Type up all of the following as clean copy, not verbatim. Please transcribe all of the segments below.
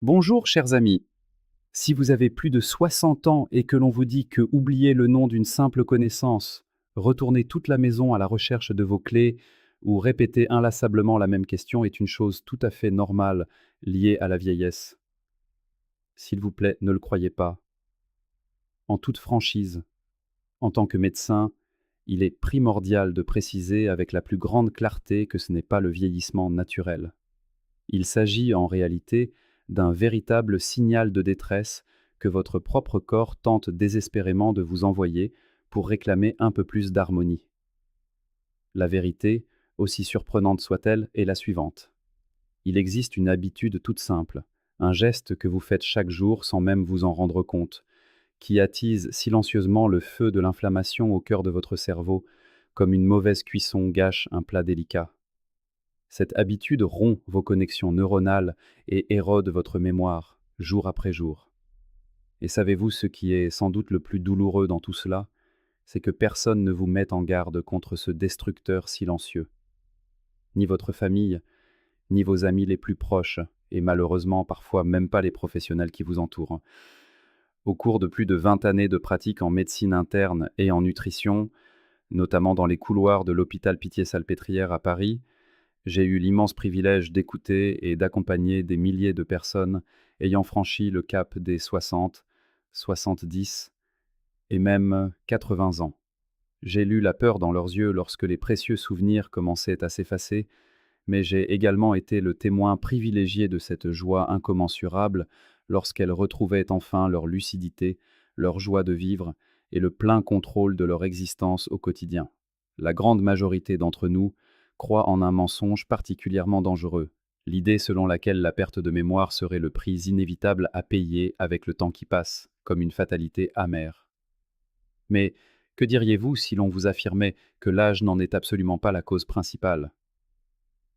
Bonjour chers amis. Si vous avez plus de 60 ans et que l'on vous dit que oublier le nom d'une simple connaissance, retourner toute la maison à la recherche de vos clés ou répéter inlassablement la même question est une chose tout à fait normale liée à la vieillesse. S'il vous plaît, ne le croyez pas. En toute franchise, en tant que médecin, il est primordial de préciser avec la plus grande clarté que ce n'est pas le vieillissement naturel. Il s'agit en réalité d'un véritable signal de détresse que votre propre corps tente désespérément de vous envoyer pour réclamer un peu plus d'harmonie. La vérité, aussi surprenante soit-elle, est la suivante. Il existe une habitude toute simple, un geste que vous faites chaque jour sans même vous en rendre compte, qui attise silencieusement le feu de l'inflammation au cœur de votre cerveau, comme une mauvaise cuisson gâche un plat délicat. Cette habitude rompt vos connexions neuronales et érode votre mémoire, jour après jour. Et savez-vous ce qui est sans doute le plus douloureux dans tout cela? C'est que personne ne vous met en garde contre ce destructeur silencieux. Ni votre famille, ni vos amis les plus proches, et malheureusement parfois même pas les professionnels qui vous entourent. Au cours de plus de 20 années de pratique en médecine interne et en nutrition, notamment dans les couloirs de l'hôpital Pitié-Salpêtrière à Paris, j'ai eu l'immense privilège d'écouter et d'accompagner des milliers de personnes ayant franchi le cap des 60, 70 et même 80 ans. J'ai lu la peur dans leurs yeux lorsque les précieux souvenirs commençaient à s'effacer, mais j'ai également été le témoin privilégié de cette joie incommensurable lorsqu'elles retrouvaient enfin leur lucidité, leur joie de vivre et le plein contrôle de leur existence au quotidien. La grande majorité d'entre nous croit en un mensonge particulièrement dangereux, l'idée selon laquelle la perte de mémoire serait le prix inévitable à payer avec le temps qui passe, comme une fatalité amère. Mais que diriez-vous si l'on vous affirmait que l'âge n'en est absolument pas la cause principale?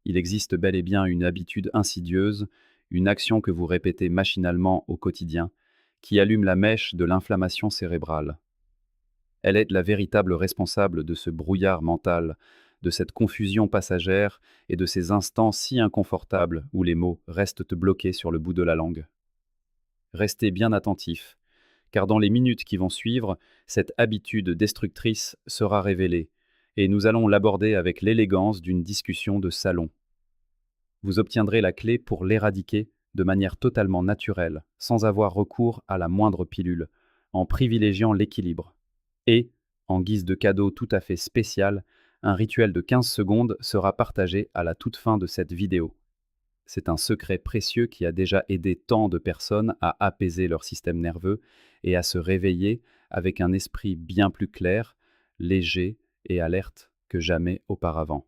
Il existe bel et bien une habitude insidieuse, une action que vous répétez machinalement au quotidien, qui allume la mèche de l'inflammation cérébrale. Elle est la véritable responsable de ce brouillard mental, de cette confusion passagère et de ces instants si inconfortables où les mots restent bloqués sur le bout de la langue. Restez bien attentifs, car dans les minutes qui vont suivre, cette habitude destructrice sera révélée, et nous allons l'aborder avec l'élégance d'une discussion de salon. Vous obtiendrez la clé pour l'éradiquer de manière totalement naturelle, sans avoir recours à la moindre pilule, en privilégiant l'équilibre. Et, en guise de cadeau tout à fait spécial, un rituel de 15 secondes sera partagé à la toute fin de cette vidéo. C'est un secret précieux qui a déjà aidé tant de personnes à apaiser leur système nerveux et à se réveiller avec un esprit bien plus clair, léger et alerte que jamais auparavant.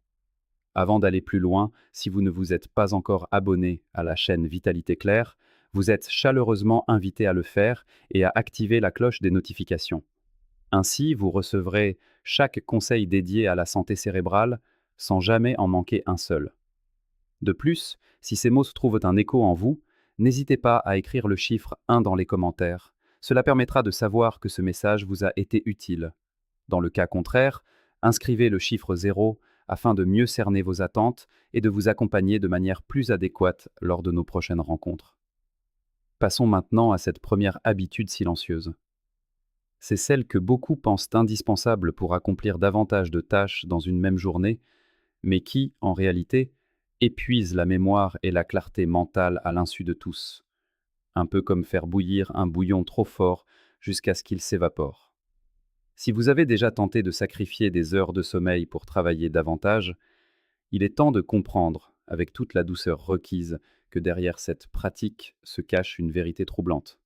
Avant d'aller plus loin, si vous ne vous êtes pas encore abonné à la chaîne Vitalité Claire, vous êtes chaleureusement invité à le faire et à activer la cloche des notifications. Ainsi, vous recevrez chaque conseil dédié à la santé cérébrale sans jamais en manquer un seul. De plus, si ces mots se trouvent un écho en vous, n'hésitez pas à écrire le chiffre 1 dans les commentaires. Cela permettra de savoir que ce message vous a été utile. Dans le cas contraire, inscrivez le chiffre 0 afin de mieux cerner vos attentes et de vous accompagner de manière plus adéquate lors de nos prochaines rencontres. Passons maintenant à cette première habitude silencieuse. C'est celle que beaucoup pensent indispensable pour accomplir davantage de tâches dans une même journée, mais qui, en réalité, épuise la mémoire et la clarté mentale à l'insu de tous, un peu comme faire bouillir un bouillon trop fort jusqu'à ce qu'il s'évapore. Si vous avez déjà tenté de sacrifier des heures de sommeil pour travailler davantage, il est temps de comprendre, avec toute la douceur requise, que derrière cette pratique se cache une vérité troublante.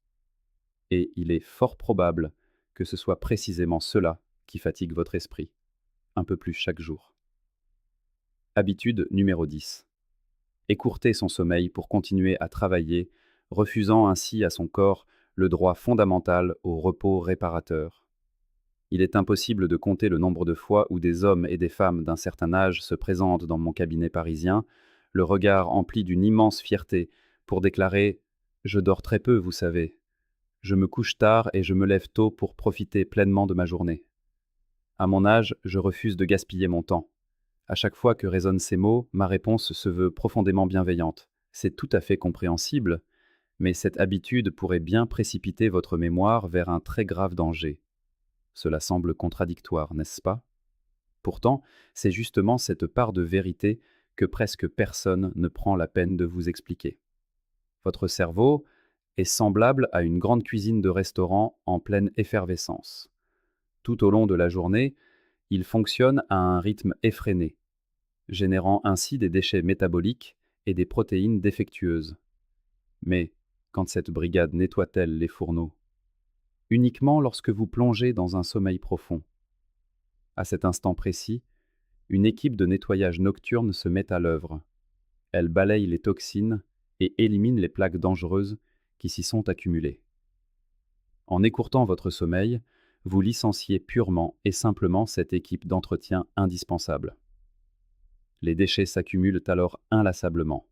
Et il est fort probable que ce soit précisément cela qui fatigue votre esprit, un peu plus chaque jour. Habitude numéro 10. Écourter son sommeil pour continuer à travailler, refusant ainsi à son corps le droit fondamental au repos réparateur. Il est impossible de compter le nombre de fois où des hommes et des femmes d'un certain âge se présentent dans mon cabinet parisien, le regard empli d'une immense fierté, pour déclarer « Je dors très peu, vous savez. Je me couche tard et je me lève tôt pour profiter pleinement de ma journée. À mon âge, je refuse de gaspiller mon temps. » À chaque fois que résonnent ces mots, ma réponse se veut profondément bienveillante. C'est tout à fait compréhensible, Mais cette habitude pourrait bien précipiter votre mémoire vers un très grave danger. Cela semble contradictoire, n'est-ce pas? Pourtant, c'est justement cette part de vérité que presque personne ne prend la peine de vous expliquer. Votre cerveau est semblable à une grande cuisine de restaurant en pleine effervescence. Tout au long de la journée, il fonctionne à un rythme effréné, générant ainsi des déchets métaboliques et des protéines défectueuses. Mais quand cette brigade nettoie-t-elle les fourneaux? Uniquement lorsque vous plongez dans un sommeil profond. À cet instant précis, une équipe de nettoyage nocturne se met à l'œuvre. Elle balaye les toxines et élimine les plaques dangereuses qui s'y sont accumulées. En écourtant votre sommeil, vous licenciez purement et simplement cette équipe d'entretien indispensable. Les déchets s'accumulent alors inlassablement.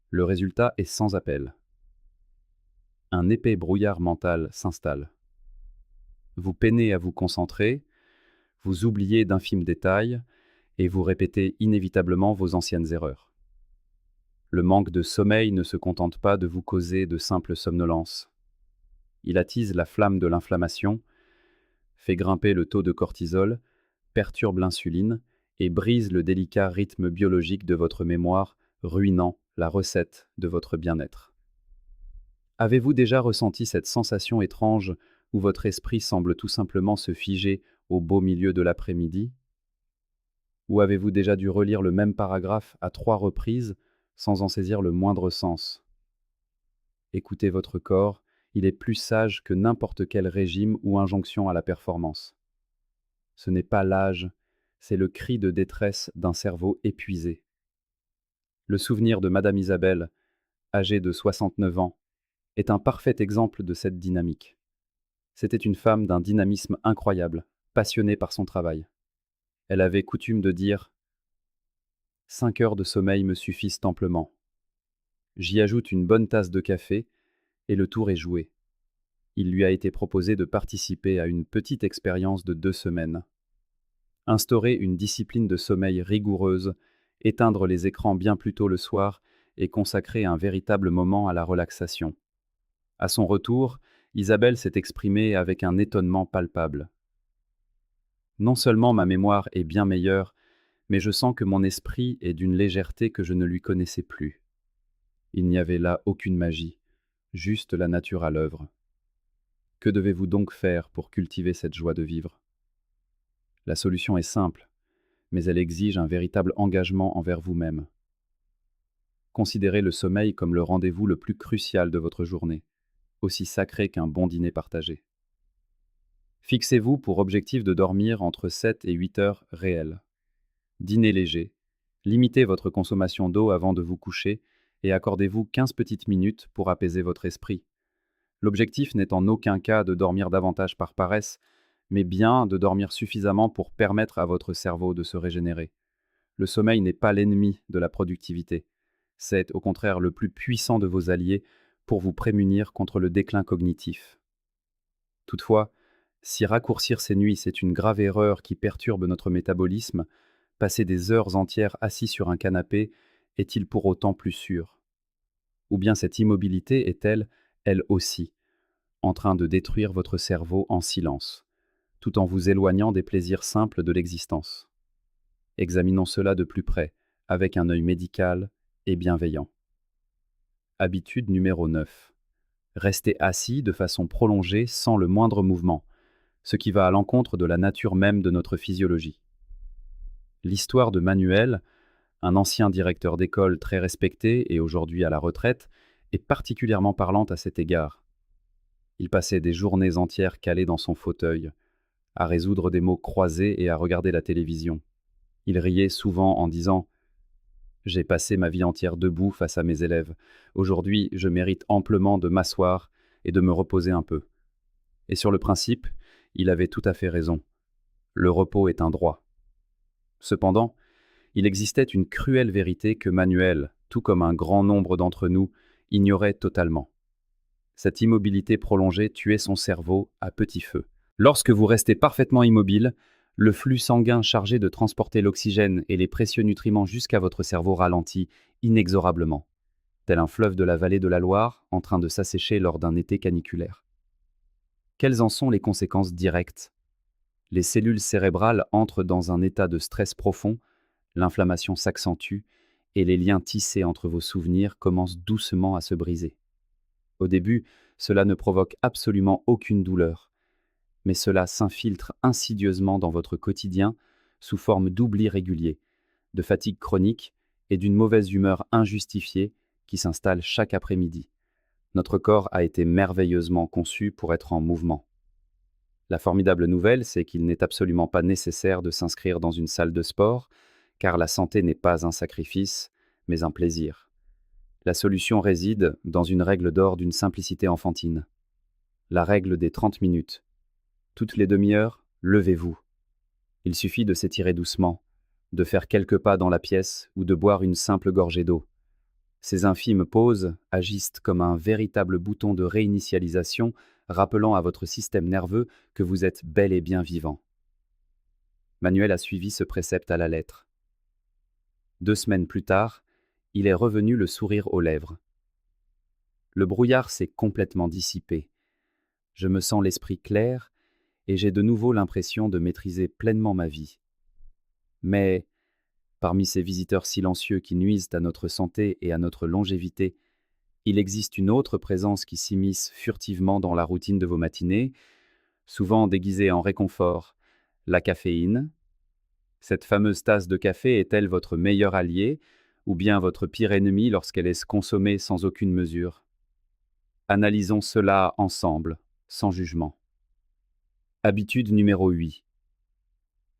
Le résultat est sans appel. Un épais brouillard mental s'installe. Vous peinez à vous concentrer, vous oubliez d'infimes détails et vous répétez inévitablement vos anciennes erreurs. Le manque de sommeil ne se contente pas de vous causer de simples somnolences. Il attise la flamme de l'inflammation, fait grimper le taux de cortisol, perturbe l'insuline et brise le délicat rythme biologique de votre mémoire, ruinant la recette de votre bien-être. Avez-vous déjà ressenti cette sensation étrange où votre esprit semble tout simplement se figer au beau milieu de l'après-midi? Ou avez-vous déjà dû relire le même paragraphe à 3 reprises sans en saisir le moindre sens? Écoutez votre corps, il est plus sage que n'importe quel régime ou injonction à la performance. Ce n'est pas l'âge, c'est le cri de détresse d'un cerveau épuisé. Le souvenir de Madame Isabelle, âgée de 69 ans, est un parfait exemple de cette dynamique. C'était une femme d'un dynamisme incroyable, passionnée par son travail. Elle avait coutume de dire « 5 heures de sommeil me suffisent amplement. J'y ajoute une bonne tasse de café et le tour est joué. » Il lui a été proposé de participer à une petite expérience de 2 semaines. Instaurer une discipline de sommeil rigoureuse, éteindre les écrans bien plus tôt le soir et consacrer un véritable moment à la relaxation. À son retour, Isabelle s'est exprimée avec un étonnement palpable. Non seulement ma mémoire est bien meilleure, mais je sens que mon esprit est d'une légèreté que je ne lui connaissais plus. Il n'y avait là aucune magie, juste la nature à l'œuvre. Que devez-vous donc faire pour cultiver cette joie de vivre? La solution est simple, mais elle exige un véritable engagement envers vous-même. Considérez le sommeil comme le rendez-vous le plus crucial de votre journée, aussi sacré qu'un bon dîner partagé. Fixez-vous pour objectif de dormir entre 7 et 8 heures réelles. Dînez léger, limitez votre consommation d'eau avant de vous coucher et accordez-vous 15 petites minutes pour apaiser votre esprit. L'objectif n'est en aucun cas de dormir davantage par paresse, mais bien de dormir suffisamment pour permettre à votre cerveau de se régénérer. Le sommeil n'est pas l'ennemi de la productivité. C'est au contraire le plus puissant de vos alliés pour vous prémunir contre le déclin cognitif. Toutefois, si raccourcir ces nuits c'est une grave erreur qui perturbe notre métabolisme, passer des heures entières assis sur un canapé est-il pour autant plus sûr? Ou bien cette immobilité est-elle, elle aussi, en train de détruire votre cerveau en silence, tout en vous éloignant des plaisirs simples de l'existence? Examinons cela de plus près, avec un œil médical et bienveillant. Habitude numéro 9. Restez assis de façon prolongée sans le moindre mouvement, ce qui va à l'encontre de la nature même de notre physiologie. L'histoire de Manuel, un ancien directeur d'école très respecté et aujourd'hui à la retraite, est particulièrement parlante à cet égard. Il passait des journées entières calé dans son fauteuil, à résoudre des mots croisés et à regarder la télévision. Il riait souvent en disant « J'ai passé ma vie entière debout face à mes élèves. Aujourd'hui, je mérite amplement de m'asseoir et de me reposer un peu. » Et sur le principe, il avait tout à fait raison. Le repos est un droit. Cependant, il existait une cruelle vérité que Manuel, tout comme un grand nombre d'entre nous, ignorait totalement. Cette immobilité prolongée tuait son cerveau à petit feu. Lorsque vous restez parfaitement immobile, le flux sanguin chargé de transporter l'oxygène et les précieux nutriments jusqu'à votre cerveau ralentit inexorablement. tel un fleuve de la vallée de la Loire en train de s'assécher lors d'un été caniculaire. Quelles en sont les conséquences directes? Les cellules cérébrales entrent dans un état de stress profond, l'inflammation s'accentue et les liens tissés entre vos souvenirs commencent doucement à se briser. Au début, cela ne provoque absolument aucune douleur, mais cela s'infiltre insidieusement dans votre quotidien sous forme d'oubli régulier, de fatigue chronique et d'une mauvaise humeur injustifiée qui s'installe chaque après-midi. Notre corps a été merveilleusement conçu pour être en mouvement. La formidable nouvelle, c'est qu'il n'est absolument pas nécessaire de s'inscrire dans une salle de sport, car la santé n'est pas un sacrifice, mais un plaisir. La solution réside dans une règle d'or d'une simplicité enfantine. La règle des 30 minutes. Toutes les demi-heures, levez-vous. Il suffit de s'étirer doucement, de faire quelques pas dans la pièce ou de boire une simple gorgée d'eau. Ces infimes pauses agissent comme un véritable bouton de réinitialisation rappelant à votre système nerveux que vous êtes bel et bien vivant. Manuel a suivi ce précepte à la lettre. 2 semaines plus tard, il est revenu le sourire aux lèvres. Le brouillard s'est complètement dissipé. Je me sens l'esprit clair et j'ai de nouveau l'impression de maîtriser pleinement ma vie. Mais, parmi ces visiteurs silencieux qui nuisent à notre santé et à notre longévité, il existe une autre présence qui s'immisce furtivement dans la routine de vos matinées, souvent déguisée en réconfort, la caféine. Cette fameuse tasse de café est-elle votre meilleur allié ou bien votre pire ennemi lorsqu'elle est consommée sans aucune mesure? Analysons cela ensemble, sans jugement. Habitude numéro 8.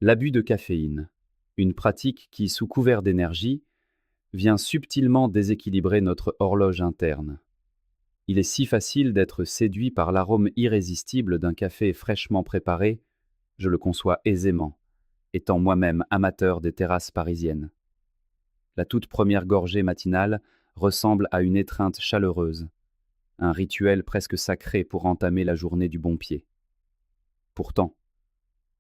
L'abus de caféine, une pratique qui, sous couvert d'énergie, vient subtilement déséquilibrer notre horloge interne. Il est si facile d'être séduit par l'arôme irrésistible d'un café fraîchement préparé, je le conçois aisément, étant moi-même amateur des terrasses parisiennes. La toute première gorgée matinale ressemble à une étreinte chaleureuse, un rituel presque sacré pour entamer la journée du bon pied. Pourtant,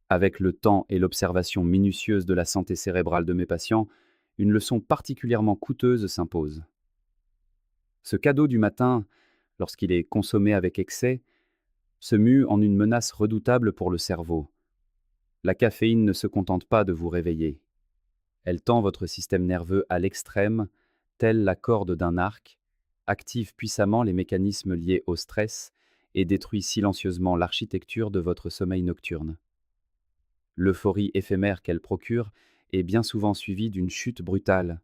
avec le temps et l'observation minutieuse de la santé cérébrale de mes patients, une leçon particulièrement coûteuse s'impose. Ce cadeau du matin, lorsqu'il est consommé avec excès, se mue en une menace redoutable pour le cerveau. La caféine ne se contente pas de vous réveiller. Elle tend votre système nerveux à l'extrême, telle la corde d'un arc, active puissamment les mécanismes liés au stress et détruit silencieusement l'architecture de votre sommeil nocturne. L'euphorie éphémère qu'elle procure est bien souvent suivie d'une chute brutale,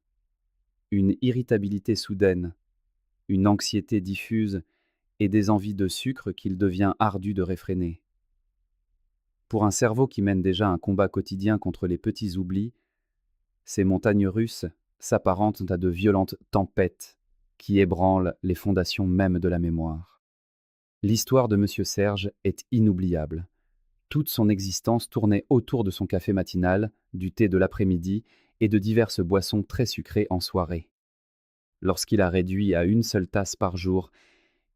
une irritabilité soudaine, une anxiété diffuse et des envies de sucre qu'il devient ardu de réfréner. Pour un cerveau qui mène déjà un combat quotidien contre les petits oublis, ces montagnes russes s'apparentent à de violentes tempêtes qui ébranlent les fondations mêmes de la mémoire. L'histoire de Monsieur Serge est inoubliable. Toute son existence tournait autour de son café matinal, du thé de l'après-midi et de diverses boissons très sucrées en soirée. Lorsqu'il a réduit à une seule tasse par jour,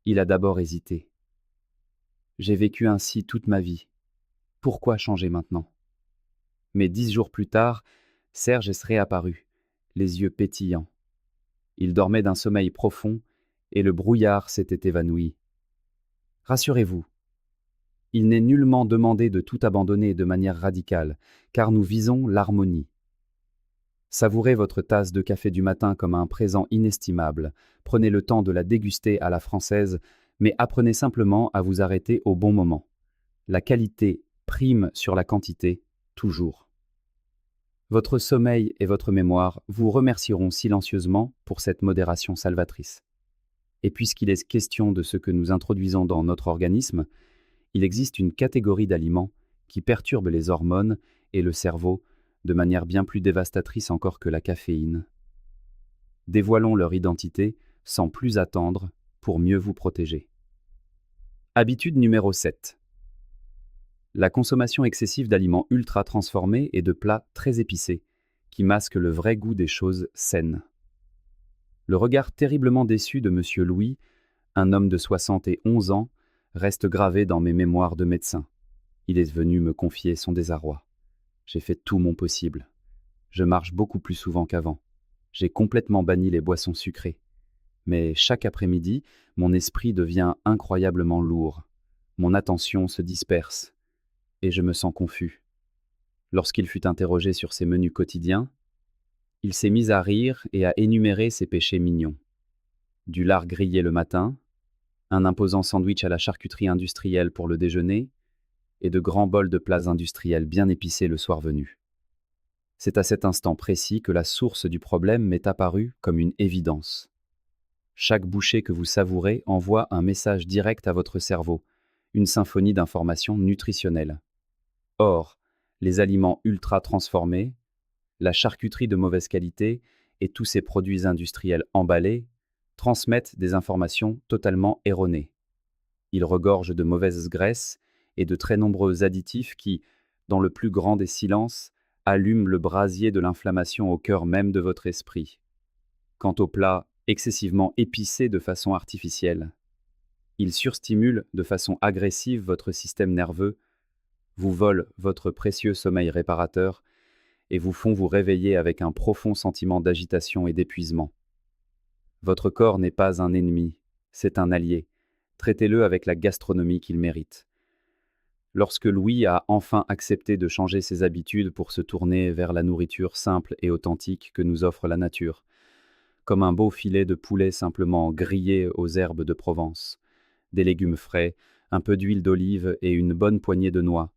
il a d'abord hésité. J'ai vécu ainsi toute ma vie. Pourquoi changer maintenant? Mais 10 jours plus tard, Serge est réapparu, les yeux pétillants. Il dormait d'un sommeil profond et le brouillard s'était évanoui. Rassurez-vous, il n'est nullement demandé de tout abandonner de manière radicale, car nous visons l'harmonie. Savourez votre tasse de café du matin comme un présent inestimable, prenez le temps de la déguster à la française, mais apprenez simplement à vous arrêter au bon moment. La qualité prime sur la quantité, toujours. Votre sommeil et votre mémoire vous remercieront silencieusement pour cette modération salvatrice. Et puisqu'il est question de ce que nous introduisons dans notre organisme, il existe une catégorie d'aliments qui perturbent les hormones et le cerveau de manière bien plus dévastatrice encore que la caféine. Dévoilons leur identité sans plus attendre pour mieux vous protéger. Habitude numéro 7. La consommation excessive d'aliments ultra transformés et de plats très épicés, qui masquent le vrai goût des choses saines. Le regard terriblement déçu de Monsieur Louis, un homme de 71 ans, reste gravé dans mes mémoires de médecin. Il est venu me confier son désarroi. J'ai fait tout mon possible. Je marche beaucoup plus souvent qu'avant. J'ai complètement banni les boissons sucrées. Mais chaque après-midi, mon esprit devient incroyablement lourd. Mon attention se disperse et je me sens confus. Lorsqu'il fut interrogé sur ses menus quotidiens, il s'est mis à rire et à énumérer ses péchés mignons. Du lard grillé le matin, un imposant sandwich à la charcuterie industrielle pour le déjeuner et de grands bols de plats industriels bien épicés le soir venu. C'est à cet instant précis que la source du problème m'est apparue comme une évidence. Chaque bouchée que vous savourez envoie un message direct à votre cerveau, une symphonie d'informations nutritionnelles. Or, les aliments ultra transformés, la charcuterie de mauvaise qualité et tous ces produits industriels emballés transmettent des informations totalement erronées. Ils regorgent de mauvaises graisses et de très nombreux additifs qui, dans le plus grand des silences, allument le brasier de l'inflammation au cœur même de votre esprit. Quant aux plats excessivement épicés de façon artificielle, ils surstimulent de façon agressive votre système nerveux, vous volent votre précieux sommeil réparateur et vous font vous réveiller avec un profond sentiment d'agitation et d'épuisement. Votre corps n'est pas un ennemi, c'est un allié. Traitez-le avec la gastronomie qu'il mérite. Lorsque Louis a enfin accepté de changer ses habitudes pour se tourner vers la nourriture simple et authentique que nous offre la nature, comme un beau filet de poulet simplement grillé aux herbes de Provence, des légumes frais, un peu d'huile d'olive et une bonne poignée de noix,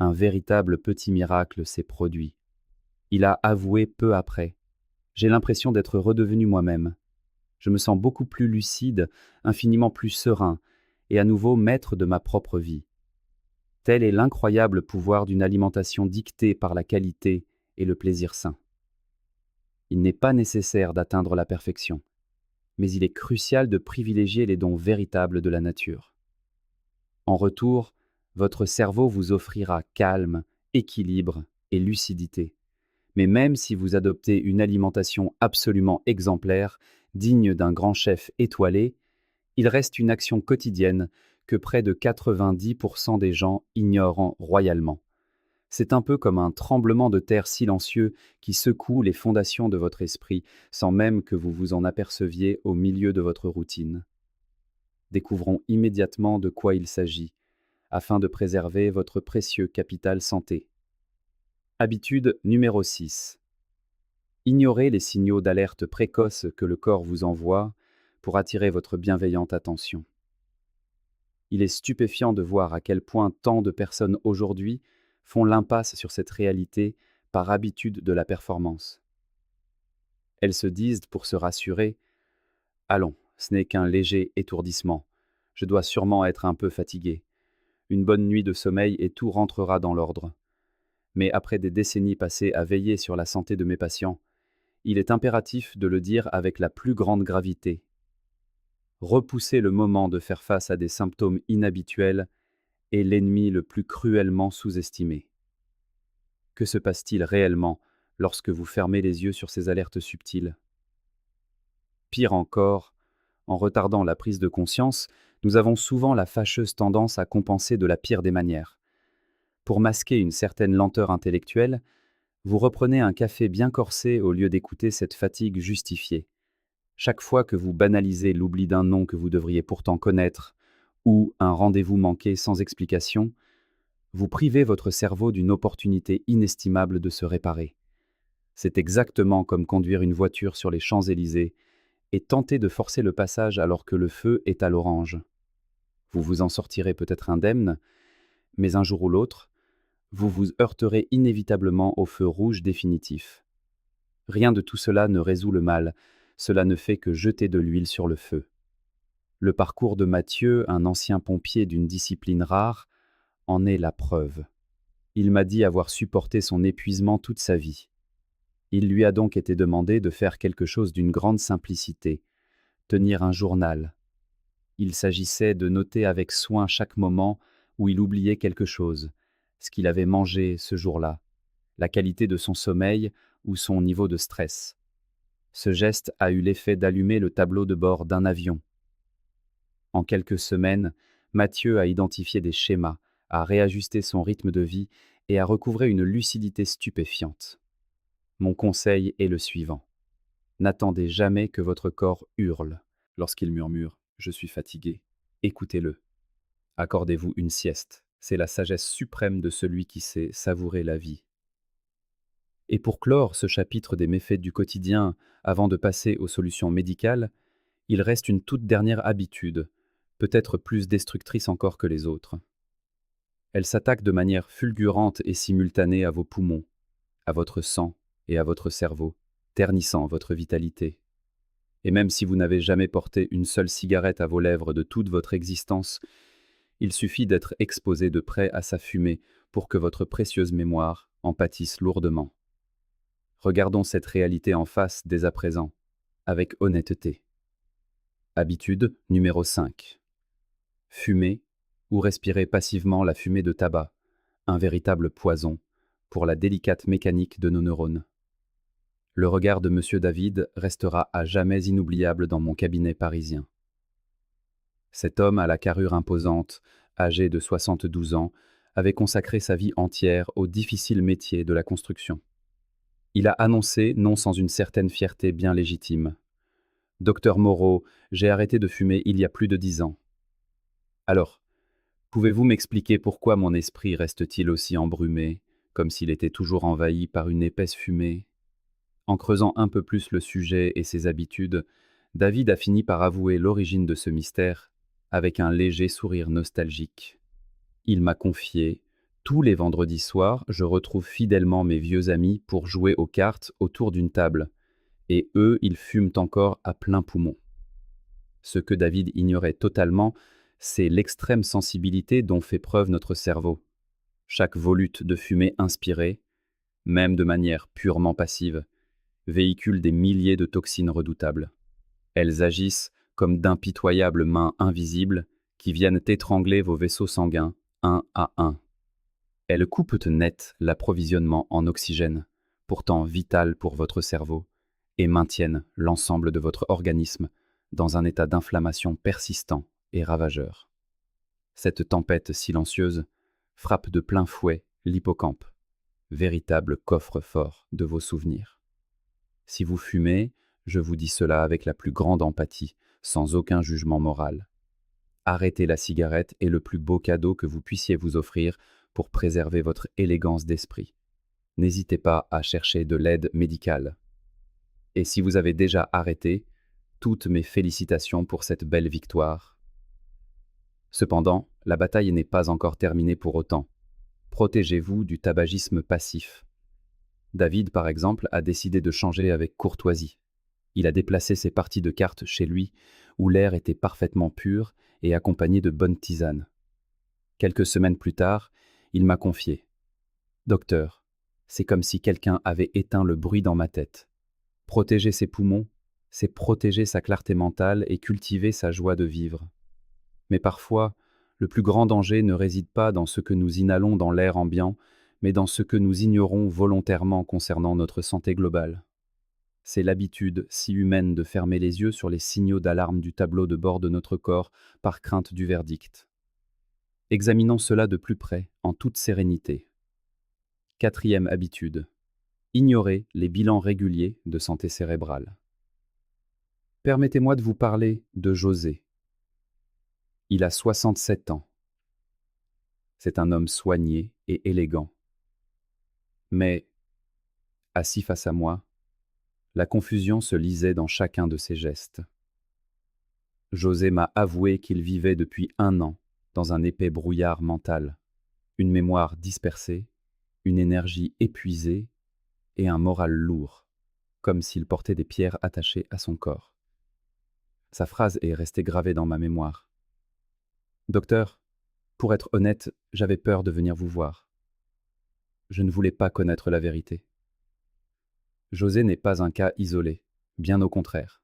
un véritable petit miracle s'est produit. Il a avoué peu après. J'ai l'impression d'être redevenu moi-même. Je me sens beaucoup plus lucide, infiniment plus serein, et à nouveau maître de ma propre vie. Tel est l'incroyable pouvoir d'une alimentation dictée par la qualité et le plaisir sain. Il n'est pas nécessaire d'atteindre la perfection, mais il est crucial de privilégier les dons véritables de la nature. En retour, votre cerveau vous offrira calme, équilibre et lucidité. Mais même si vous adoptez une alimentation absolument exemplaire, digne d'un grand chef étoilé, il reste une action quotidienne que près de 90% des gens ignorent royalement. C'est un peu comme un tremblement de terre silencieux qui secoue les fondations de votre esprit sans même que vous vous en aperceviez au milieu de votre routine. Découvrons immédiatement de quoi il s'agit, afin de préserver votre précieux capital santé. Habitude numéro 6. Ignorez les signaux d'alerte précoces que le corps vous envoie pour attirer votre bienveillante attention. Il est stupéfiant de voir à quel point tant de personnes aujourd'hui font l'impasse sur cette réalité par habitude de la performance. Elles se disent pour se rassurer: allons, ce n'est qu'un léger étourdissement. Je dois sûrement être un peu fatigué. Une bonne nuit de sommeil et tout rentrera dans l'ordre. Mais après des décennies passées à veiller sur la santé de mes patients, il est impératif de le dire avec la plus grande gravité. Repousser le moment de faire face à des symptômes inhabituels est l'ennemi le plus cruellement sous-estimé. Que se passe-t-il réellement lorsque vous fermez les yeux sur ces alertes subtiles? Pire encore, en retardant la prise de conscience, nous avons souvent la fâcheuse tendance à compenser de la pire des manières. Pour masquer une certaine lenteur intellectuelle, vous reprenez un café bien corsé au lieu d'écouter cette fatigue justifiée. Chaque fois que vous banalisez l'oubli d'un nom que vous devriez pourtant connaître, ou un rendez-vous manqué sans explication, vous privez votre cerveau d'une opportunité inestimable de se réparer. C'est exactement comme conduire une voiture sur les Champs-Élysées et tenter de forcer le passage alors que le feu est à l'orange. Vous vous en sortirez peut-être indemne, mais un jour ou l'autre, vous vous heurterez inévitablement au feu rouge définitif. Rien de tout cela ne résout le mal, cela ne fait que jeter de l'huile sur le feu. Le parcours de Mathieu, un ancien pompier d'une discipline rare, en est la preuve. Il m'a dit avoir supporté son épuisement toute sa vie. Il lui a donc été demandé de faire quelque chose d'une grande simplicité, tenir un journal. Il s'agissait de noter avec soin chaque moment où il oubliait quelque chose, ce qu'il avait mangé ce jour-là, la qualité de son sommeil ou son niveau de stress. Ce geste a eu l'effet d'allumer le tableau de bord d'un avion. En quelques semaines, Mathieu a identifié des schémas, a réajusté son rythme de vie et a recouvré une lucidité stupéfiante. Mon conseil est le suivant. N'attendez jamais que votre corps hurle. lorsqu'il murmure ⁇ Je suis fatigué ⁇ écoutez-le. Accordez-vous une sieste. C'est la sagesse suprême de celui qui sait savourer la vie. Et pour clore ce chapitre des méfaits du quotidien, avant de passer aux solutions médicales, il reste une toute dernière habitude, peut-être plus destructrice encore que les autres. Elle s'attaque de manière fulgurante et simultanée à vos poumons, à votre sang et à votre cerveau, ternissant votre vitalité. Et même si vous n'avez jamais porté une seule cigarette à vos lèvres de toute votre existence, il suffit d'être exposé de près à sa fumée pour que votre précieuse mémoire en pâtisse lourdement. Regardons cette réalité en face dès à présent, avec honnêteté. Habitude numéro 5. Fumer ou respirer passivement la fumée de tabac, un véritable poison pour la délicate mécanique de nos neurones. Le regard de Monsieur David restera à jamais inoubliable dans mon cabinet parisien. Cet homme à la carrure imposante, âgé de 72 ans, avait consacré sa vie entière au difficile métier de la construction. Il a annoncé, non sans une certaine fierté bien légitime: « Docteur Moreau, j'ai arrêté de fumer il y a plus de 10 ans. Alors, pouvez-vous m'expliquer pourquoi mon esprit reste-t-il aussi embrumé, comme s'il était toujours envahi par une épaisse fumée ?» En creusant un peu plus le sujet et ses habitudes, David a fini par avouer l'origine de ce mystère avec un léger sourire nostalgique. Il m'a confié: tous les vendredis soirs, je retrouve fidèlement mes vieux amis pour jouer aux cartes autour d'une table, et eux, ils fument encore à plein poumon. Ce que David ignorait totalement, c'est l'extrême sensibilité dont fait preuve notre cerveau. Chaque volute de fumée inspirée, même de manière purement passive, véhicule des milliers de toxines redoutables. Elles agissent comme d'impitoyables mains invisibles qui viennent étrangler vos vaisseaux sanguins, un à un. Elles coupent net l'approvisionnement en oxygène, pourtant vital pour votre cerveau, et maintiennent l'ensemble de votre organisme dans un état d'inflammation persistant et ravageur. Cette tempête silencieuse frappe de plein fouet l'hippocampe, véritable coffre-fort de vos souvenirs. Si vous fumez, je vous dis cela avec la plus grande empathie, sans aucun jugement moral. Arrêter la cigarette est le plus beau cadeau que vous puissiez vous offrir pour préserver votre élégance d'esprit. N'hésitez pas à chercher de l'aide médicale. Et si vous avez déjà arrêté, toutes mes félicitations pour cette belle victoire. Cependant, la bataille n'est pas encore terminée pour autant. Protégez-vous du tabagisme passif. David, par exemple, a décidé de changer avec courtoisie. Il a déplacé ses parties de cartes chez lui, où l'air était parfaitement pur et accompagné de bonnes tisanes. Quelques semaines plus tard, il m'a confié: « Docteur, c'est comme si quelqu'un avait éteint le bruit dans ma tête. Protéger ses poumons, c'est protéger sa clarté mentale et cultiver sa joie de vivre. Mais parfois, le plus grand danger ne réside pas dans ce que nous inhalons dans l'air ambiant, mais dans ce que nous ignorons volontairement concernant notre santé globale. C'est l'habitude si humaine de fermer les yeux sur les signaux d'alarme du tableau de bord de notre corps par crainte du verdict. Examinons cela de plus près, en toute sérénité. 4e habitude. Ignorer les bilans réguliers de santé cérébrale. Permettez-moi de vous parler de José. Il a 67 ans. C'est un homme soigné et élégant. Mais, assis face à moi, la confusion se lisait dans chacun de ses gestes. José m'a avoué qu'il vivait depuis 1 an dans un épais brouillard mental, une mémoire dispersée, une énergie épuisée et un moral lourd, comme s'il portait des pierres attachées à son corps. Sa phrase est restée gravée dans ma mémoire. « Docteur, pour être honnête, j'avais peur de venir vous voir. Je ne voulais pas connaître la vérité. » José n'est pas un cas isolé, bien au contraire.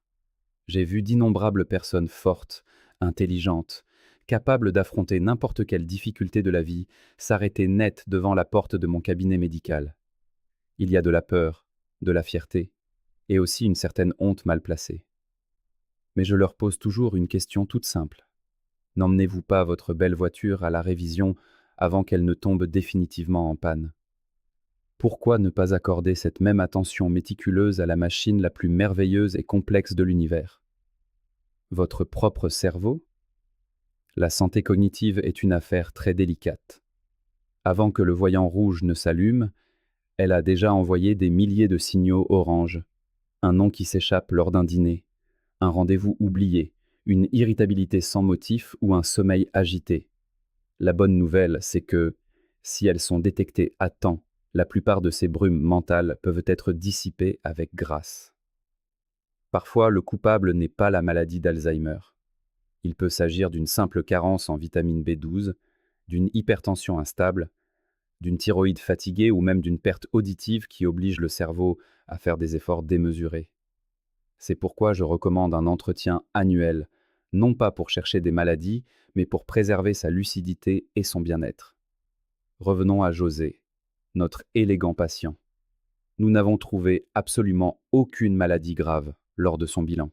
J'ai vu d'innombrables personnes fortes, intelligentes, capables d'affronter n'importe quelle difficulté de la vie, s'arrêter net devant la porte de mon cabinet médical. Il y a de la peur, de la fierté, et aussi une certaine honte mal placée. Mais je leur pose toujours une question toute simple. N'emmenez-vous pas votre belle voiture à la révision avant qu'elle ne tombe définitivement en panne? Pourquoi ne pas accorder cette même attention méticuleuse à la machine la plus merveilleuse et complexe de l'univers? Votre propre cerveau? La santé cognitive est une affaire très délicate. Avant que le voyant rouge ne s'allume, elle a déjà envoyé des milliers de signaux orange, un nom qui s'échappe lors d'un dîner, un rendez-vous oublié, une irritabilité sans motif ou un sommeil agité. La bonne nouvelle, c'est que, si elles sont détectées à temps, la plupart de ces brumes mentales peuvent être dissipées avec grâce. Parfois, le coupable n'est pas la maladie d'Alzheimer. Il peut s'agir d'une simple carence en vitamine B12, d'une hypertension instable, d'une thyroïde fatiguée ou même d'une perte auditive qui oblige le cerveau à faire des efforts démesurés. C'est pourquoi je recommande un entretien annuel, non pas pour chercher des maladies, mais pour préserver sa lucidité et son bien-être. Revenons à José, notre élégant patient. Nous n'avons trouvé absolument aucune maladie grave lors de son bilan.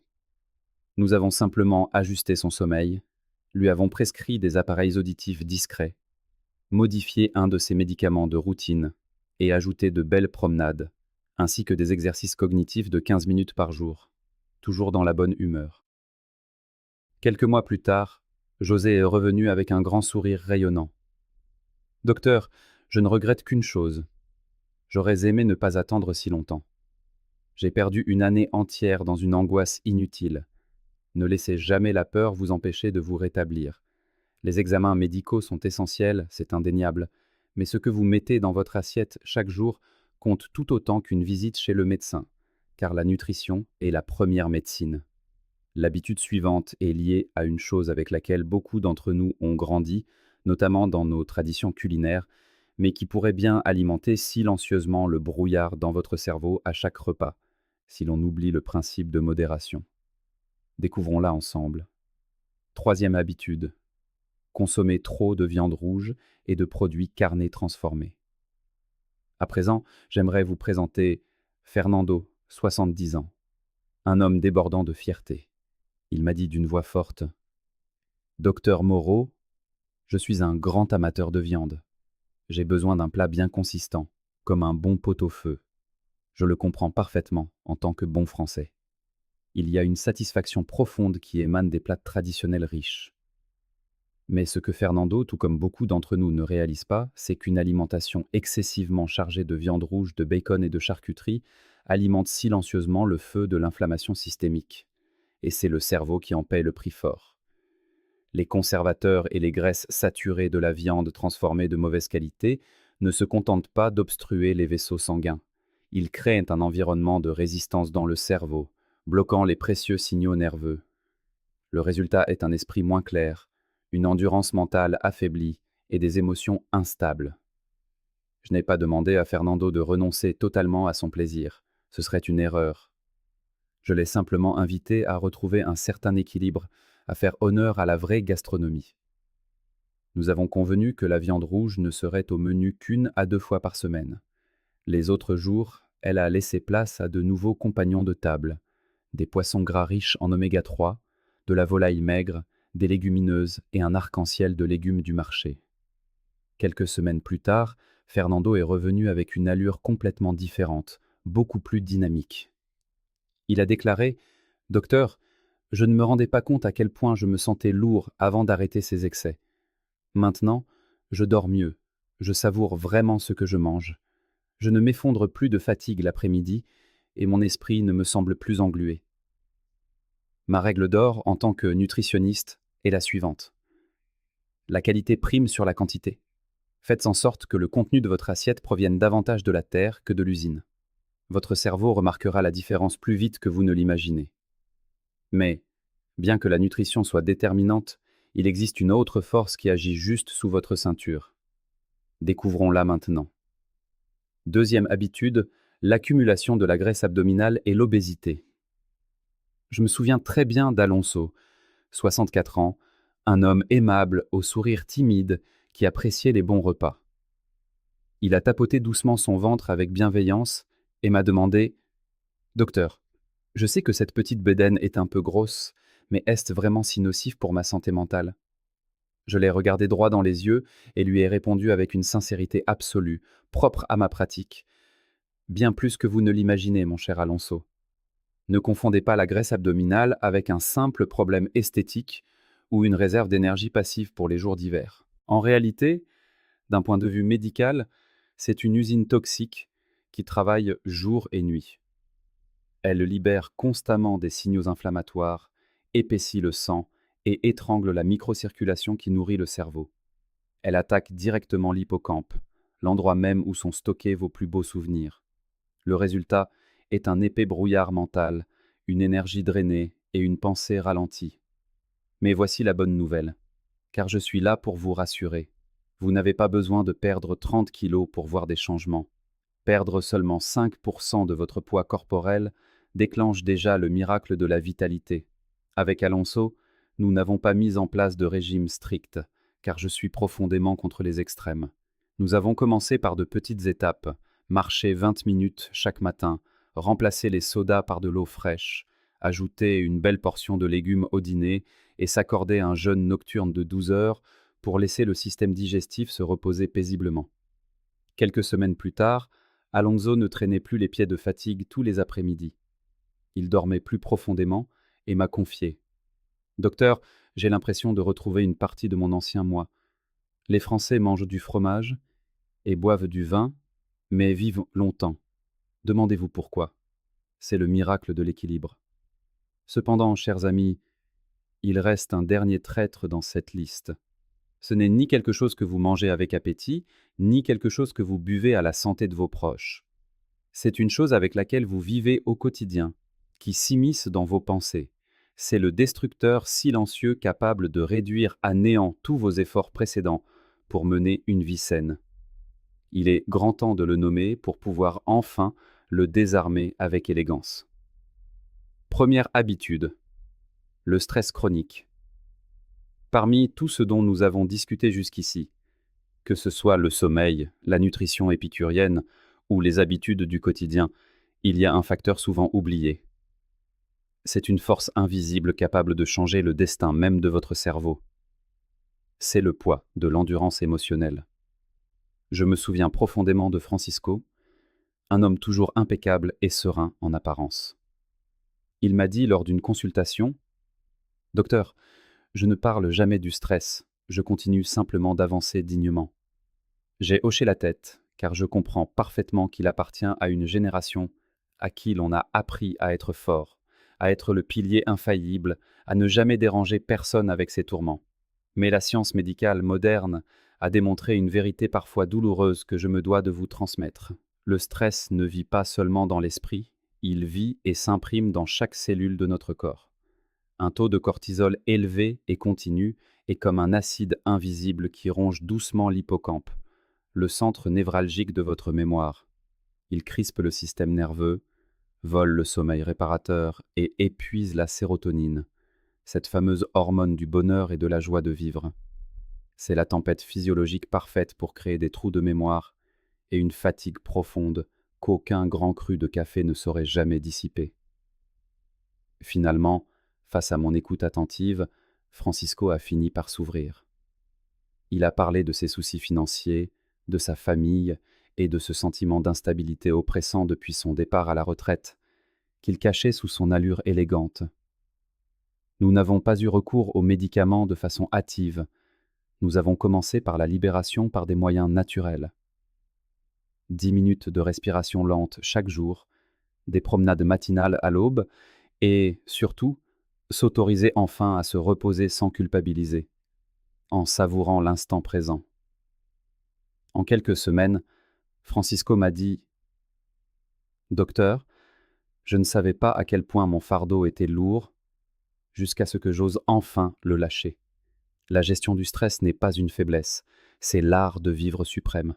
Nous avons simplement ajusté son sommeil, lui avons prescrit des appareils auditifs discrets, modifié un de ses médicaments de routine et ajouté de belles promenades, ainsi que des exercices cognitifs de 15 minutes par jour, toujours dans la bonne humeur. Quelques mois plus tard, José est revenu avec un grand sourire rayonnant. Docteur, je ne regrette qu'une chose. J'aurais aimé ne pas attendre si longtemps. J'ai perdu une année entière dans une angoisse inutile. Ne laissez jamais la peur vous empêcher de vous rétablir. Les examens médicaux sont essentiels, c'est indéniable, mais ce que vous mettez dans votre assiette chaque jour compte tout autant qu'une visite chez le médecin, car la nutrition est la première médecine. L'habitude suivante est liée à une chose avec laquelle beaucoup d'entre nous ont grandi, notamment dans nos traditions culinaires, mais qui pourrait bien alimenter silencieusement le brouillard dans votre cerveau à chaque repas, si l'on oublie le principe de modération. Découvrons-la ensemble. Troisième habitude. Consommer trop de viande rouge et de produits carnés transformés. À présent, j'aimerais vous présenter Fernando, 70 ans, un homme débordant de fierté. Il m'a dit d'une voix forte: Docteur Moreau, je suis un grand amateur de viande. J'ai besoin d'un plat bien consistant, comme un bon pot-au-feu. Je le comprends parfaitement en tant que bon Français. Il y a une satisfaction profonde qui émane des plats traditionnels riches. Mais ce que Fernando, tout comme beaucoup d'entre nous, ne réalise pas, c'est qu'une alimentation excessivement chargée de viande rouge, de bacon et de charcuterie alimente silencieusement le feu de l'inflammation systémique. Et c'est le cerveau qui en paye le prix fort. Les conservateurs et les graisses saturées de la viande transformée de mauvaise qualité ne se contentent pas d'obstruer les vaisseaux sanguins. Ils créent un environnement de résistance dans le cerveau, bloquant les précieux signaux nerveux. Le résultat est un esprit moins clair, une endurance mentale affaiblie et des émotions instables. Je n'ai pas demandé à Fernando de renoncer totalement à son plaisir. Ce serait une erreur. Je l'ai simplement invité à retrouver un certain équilibre, à faire honneur à la vraie gastronomie. Nous avons convenu que la viande rouge ne serait au menu qu'1 à 2 fois par semaine. Les autres jours, elle a laissé place à de nouveaux compagnons de table, des poissons gras riches en oméga 3, de la volaille maigre, des légumineuses et un arc-en-ciel de légumes du marché. Quelques semaines plus tard, Fernando est revenu avec une allure complètement différente, beaucoup plus dynamique. Il a déclaré: Docteur, je ne me rendais pas compte à quel point je me sentais lourd avant d'arrêter ces excès. Maintenant, je dors mieux, je savoure vraiment ce que je mange. Je ne m'effondre plus de fatigue l'après-midi et mon esprit ne me semble plus englué. Ma règle d'or en tant que nutritionniste est la suivante. La qualité prime sur la quantité. Faites en sorte que le contenu de votre assiette provienne davantage de la terre que de l'usine. Votre cerveau remarquera la différence plus vite que vous ne l'imaginez. Mais, bien que la nutrition soit déterminante, il existe une autre force qui agit juste sous votre ceinture. Découvrons-la maintenant. Deuxième habitude, l'accumulation de la graisse abdominale et l'obésité. Je me souviens très bien d'Alonso, 64 ans, un homme aimable, au sourire timide, qui appréciait les bons repas. Il a tapoté doucement son ventre avec bienveillance et m'a demandé: Docteur, je sais que cette petite bedaine est un peu grosse, mais est-ce vraiment si nocif pour ma santé mentale? Je l'ai regardé droit dans les yeux et lui ai répondu avec une sincérité absolue, propre à ma pratique. Bien plus que vous ne l'imaginez, mon cher Alonso. Ne confondez pas la graisse abdominale avec un simple problème esthétique ou une réserve d'énergie passive pour les jours d'hiver. En réalité, d'un point de vue médical, c'est une usine toxique qui travaille jour et nuit. Elle libère constamment des signaux inflammatoires, épaissit le sang et étrangle la microcirculation qui nourrit le cerveau. Elle attaque directement l'hippocampe, l'endroit même où sont stockés vos plus beaux souvenirs. Le résultat est un épais brouillard mental, une énergie drainée et une pensée ralentie. Mais voici la bonne nouvelle, car je suis là pour vous rassurer. Vous n'avez pas besoin de perdre 30 kilos pour voir des changements. Perdre seulement 5% de votre poids corporel déclenche déjà le miracle de la vitalité. Avec Alonso, nous n'avons pas mis en place de régime strict, car je suis profondément contre les extrêmes. Nous avons commencé par de petites étapes, marcher 20 minutes chaque matin, remplacer les sodas par de l'eau fraîche, ajouter une belle portion de légumes au dîner et s'accorder un jeûne nocturne de 12 heures pour laisser le système digestif se reposer paisiblement. Quelques semaines plus tard, Alonso ne traînait plus les pieds de fatigue tous les après-midi. Il dormait plus profondément et m'a confié: Docteur, j'ai l'impression de retrouver une partie de mon ancien moi. Les Français mangent du fromage et boivent du vin, mais vivent longtemps. Demandez-vous pourquoi. C'est le miracle de l'équilibre. Cependant, chers amis, il reste un dernier traître dans cette liste. Ce n'est ni quelque chose que vous mangez avec appétit, ni quelque chose que vous buvez à la santé de vos proches. C'est une chose avec laquelle vous vivez au quotidien, qui s'immisce dans vos pensées. C'est le destructeur silencieux capable de réduire à néant tous vos efforts précédents pour mener une vie saine. Il est grand temps de le nommer pour pouvoir enfin le désarmer avec élégance. Première habitude, le stress chronique. Parmi tout ce dont nous avons discuté jusqu'ici, que ce soit le sommeil, la nutrition épicurienne ou les habitudes du quotidien, il y a un facteur souvent oublié. C'est une force invisible capable de changer le destin même de votre cerveau. C'est le poids de l'endurance émotionnelle. Je me souviens profondément de Francisco, un homme toujours impeccable et serein en apparence. Il m'a dit lors d'une consultation: Docteur, je ne parle jamais du stress, je continue simplement d'avancer dignement. J'ai hoché la tête, car je comprends parfaitement qu'il appartient à une génération à qui l'on a appris à être fort, à être le pilier infaillible, à ne jamais déranger personne avec ses tourments. Mais la science médicale moderne a démontré une vérité parfois douloureuse que je me dois de vous transmettre. Le stress ne vit pas seulement dans l'esprit, il vit et s'imprime dans chaque cellule de notre corps. Un taux de cortisol élevé et continu est comme un acide invisible qui ronge doucement l'hippocampe, le centre névralgique de votre mémoire. Il crispe le système nerveux, vole le sommeil réparateur et épuise la sérotonine, cette fameuse hormone du bonheur et de la joie de vivre. C'est la tempête physiologique parfaite pour créer des trous de mémoire et une fatigue profonde qu'aucun grand cru de café ne saurait jamais dissiper. Finalement, face à mon écoute attentive, Francisco a fini par s'ouvrir. Il a parlé de ses soucis financiers, de sa famille et de ce sentiment d'instabilité oppressant depuis son départ à la retraite, qu'il cachait sous son allure élégante. Nous n'avons pas eu recours aux médicaments de façon hâtive. Nous avons commencé par la libération par des moyens naturels. 10 minutes de respiration lente chaque jour, des promenades matinales à l'aube et, surtout, s'autoriser enfin à se reposer sans culpabiliser, en savourant l'instant présent. En quelques semaines, Francisco m'a dit: Docteur, je ne savais pas à quel point mon fardeau était lourd, jusqu'à ce que j'ose enfin le lâcher. La gestion du stress n'est pas une faiblesse, c'est l'art de vivre suprême.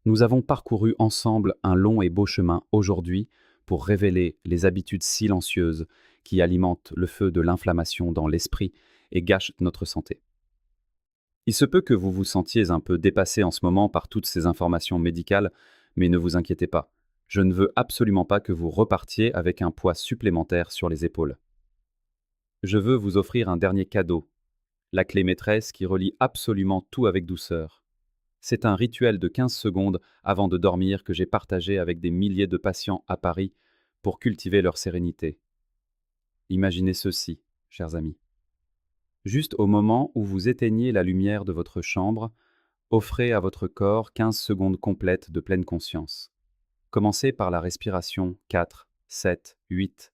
Nous avons parcouru ensemble un long et beau chemin aujourd'hui pour révéler les habitudes silencieuses qui alimentent le feu de l'inflammation dans l'esprit et gâchent notre santé. Il se peut que vous vous sentiez un peu dépassé en ce moment par toutes ces informations médicales, mais ne vous inquiétez pas. Je ne veux absolument pas que vous repartiez avec un poids supplémentaire sur les épaules. Je veux vous offrir un dernier cadeau, la clé maîtresse qui relie absolument tout avec douceur. C'est un rituel de 15 secondes avant de dormir que j'ai partagé avec des milliers de patients à Paris pour cultiver leur sérénité. Imaginez ceci, chers amis. Juste au moment où vous éteignez la lumière de votre chambre, offrez à votre corps 15 secondes complètes de pleine conscience. Commencez par la respiration 4, 7, 8.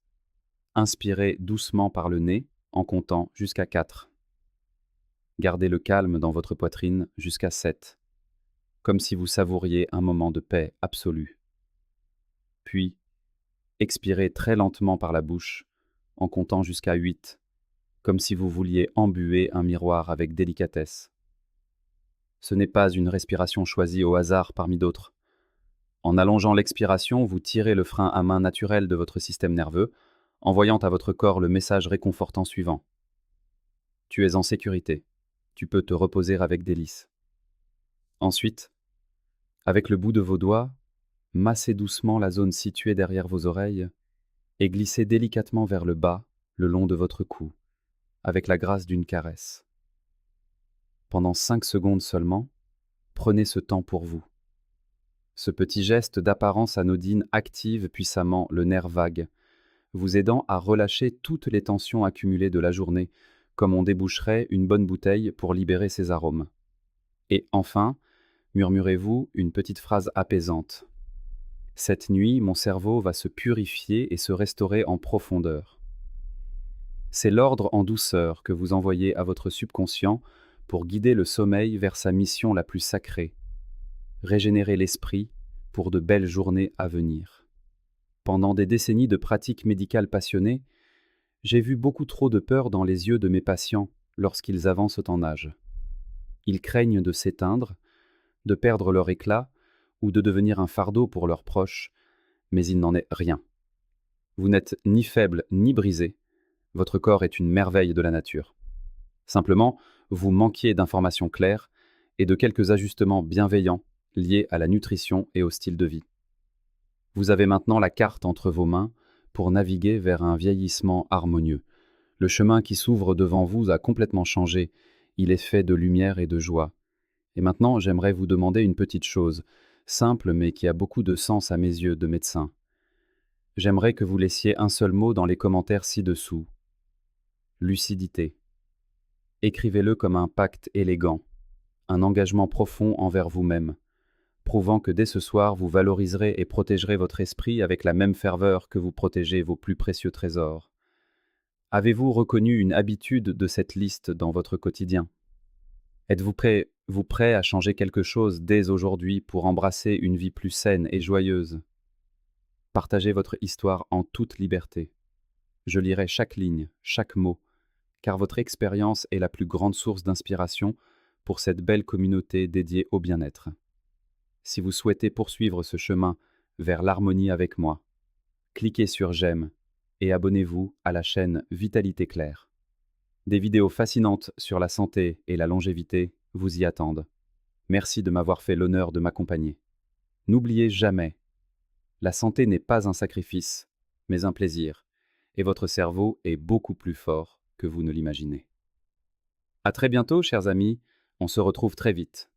Inspirez doucement par le nez en comptant jusqu'à 4. Gardez le calme dans votre poitrine jusqu'à 7, comme si vous savouriez un moment de paix absolue. Puis, expirez très lentement par la bouche en comptant jusqu'à 8, comme si vous vouliez embuer un miroir avec délicatesse. Ce n'est pas une respiration choisie au hasard parmi d'autres. En allongeant l'expiration, vous tirez le frein à main naturel de votre système nerveux, envoyant à votre corps le message réconfortant suivant. Tu es en sécurité. Tu peux te reposer avec délice. Ensuite, avec le bout de vos doigts, massez doucement la zone située derrière vos oreilles et glissez délicatement vers le bas, le long de votre cou, avec la grâce d'une caresse. Pendant 5 secondes seulement, prenez ce temps pour vous. Ce petit geste d'apparence anodine active puissamment le nerf vague, vous aidant à relâcher toutes les tensions accumulées de la journée, comme on déboucherait une bonne bouteille pour libérer ses arômes. Et enfin, murmurez-vous une petite phrase apaisante. Cette nuit, mon cerveau va se purifier et se restaurer en profondeur. C'est l'ordre en douceur que vous envoyez à votre subconscient pour guider le sommeil vers sa mission la plus sacrée, régénérer l'esprit pour de belles journées à venir. Pendant des décennies de pratiques médicales passionnées, j'ai vu beaucoup trop de peur dans les yeux de mes patients lorsqu'ils avancent en âge. Ils craignent de s'éteindre, de perdre leur éclat ou de devenir un fardeau pour leurs proches, mais il n'en est rien. Vous n'êtes ni faible ni brisé, votre corps est une merveille de la nature. Simplement, vous manquiez d'informations claires et de quelques ajustements bienveillants liés à la nutrition et au style de vie. Vous avez maintenant la carte entre vos mains pour naviguer vers un vieillissement harmonieux. Le chemin qui s'ouvre devant vous a complètement changé, il est fait de lumière et de joie. Et maintenant, j'aimerais vous demander une petite chose, simple mais qui a beaucoup de sens à mes yeux de médecin. J'aimerais que vous laissiez un seul mot dans les commentaires ci-dessous. Lucidité. Écrivez-le comme un pacte élégant, un engagement profond envers vous-même, prouvant que dès ce soir vous valoriserez et protégerez votre esprit avec la même ferveur que vous protégez vos plus précieux trésors. Avez-vous reconnu une habitude de cette liste dans votre quotidien? Êtes-vous prêt à changer quelque chose dès aujourd'hui pour embrasser une vie plus saine et joyeuse? Partagez votre histoire en toute liberté. Je lirai chaque ligne, chaque mot, car votre expérience est la plus grande source d'inspiration pour cette belle communauté dédiée au bien-être. Si vous souhaitez poursuivre ce chemin vers l'harmonie avec moi, cliquez sur j'aime et abonnez-vous à la chaîne Vitalité Claire. Des vidéos fascinantes sur la santé et la longévité vous y attendent. Merci de m'avoir fait l'honneur de m'accompagner. N'oubliez jamais, la santé n'est pas un sacrifice, mais un plaisir, et votre cerveau est beaucoup plus fort que vous ne l'imaginez. À très bientôt, chers amis, on se retrouve très vite.